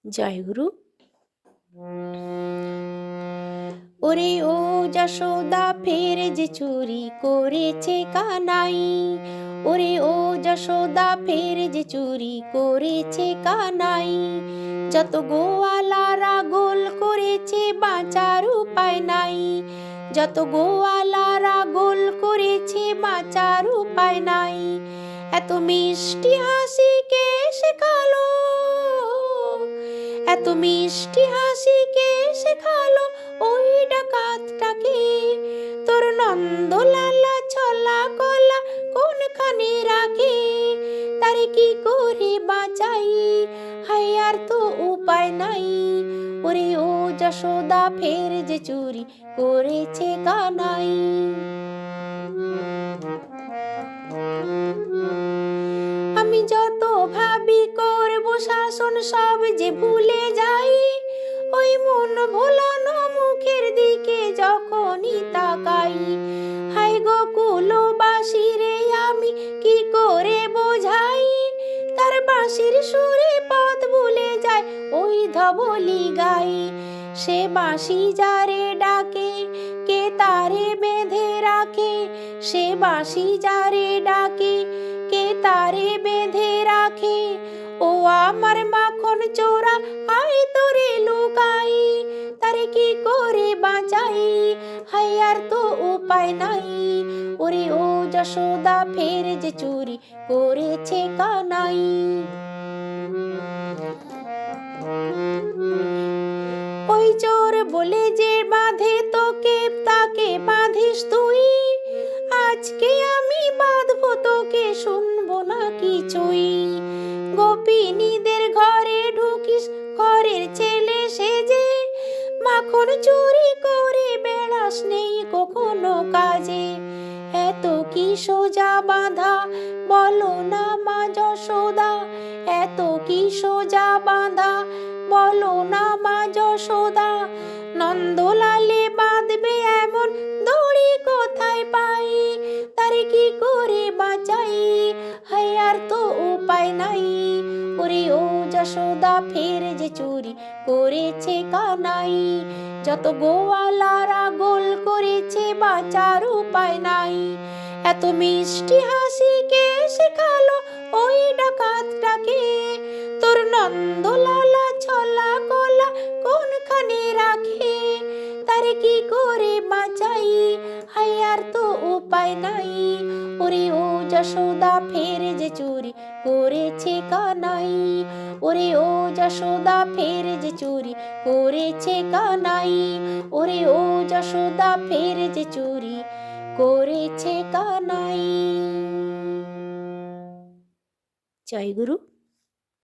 জয়গুরু। ওরে ও যশোদা ফের যে চুরি করেছে কানাই, ওরে ও যশোদা ফের যে চুরি করেছে কানাই। যত গোয়ালারা গোল করেছে বাঁচার উপায় নাই, যত গোয়ালারা গোল করেছে বাঁচার উপায় নাই। এত মিষ্টি হাসি কে শেখালো, এত মিষ্টি হাসি কে শেখালো ওই ডাকাতটাকে। তোর নন্দলালা ছলা কলা কোনখানে রাখে, তারে কি করে বাঁচাই, হায় আর তো উপায় নাই। ওরে ও যশোদা ফের যে চুরি করেছে কানাই। আমি যত ভাবি করব শাসন সব যে ভুলে যাই, ওই মন ভোলানো মুখের দিকে যখনই তাকাই। হায় গোকুলবাসী রে আমি কি করে বোঝাই, তার বাঁশির সুরে পথ ভুলে যায় ওই ধবলি গাই। সে বাঁশি যারে ডাকে কে তারে বেঁধে রাখে, সে বাঁশি যারে ডাকে কে তারে বেঁধে রাখে। ও আমার মাখন চোরা আয় তোরে লুকাই, তারে কি করে বাঁচাই, হায় আর তো উপায় নাই। ওরে ও যশোদা ফের যে চুরি করেছে কানাই। ওই চোর বলে যে বাঁধে তোকে তাকে বাঁধিস তুই, আজকে আমি বাঁধবো তোকে শুনবো না কিছুই। গোপিনীদের ঘরে ঢুকিস ঘরের ছেলে সেজে, মাখন চুরি করে বেড়াস নেই কখনো কাজে। এত কি সোজা বাঁধা বলো না মা যশোদা, এত কি সোজা বাঁধা বলো না মা যশোদা। নন্দলালে বাঁধবে এমন দড়ি কোথায় পাই, তারে কি করে বাঁচাই, হায় আর তো উপায় নাই। ওরে ও যশোদা ফের যে চুরি করেছে কানাই, যত গোয়ালারা গোল করেছে বাঁচার উপায় নাই। এত মিষ্টি হাসি কে শেখালো ওই ডাকাতটাকে, তোর নন্দলালা ছলা কলা কোনখানে রাখে, তারে কি করে বাঁচাই, হায় আর তো উপায় নাই। ওরে ও যশোদা ফের যে চুরি করেছে কানাই, ওরে ও যশোদা ফের যে চুরি করেছে কানাই, ওরে ও যশোদা ফের যে চুরি করেছে কানাই। জয় গুরু।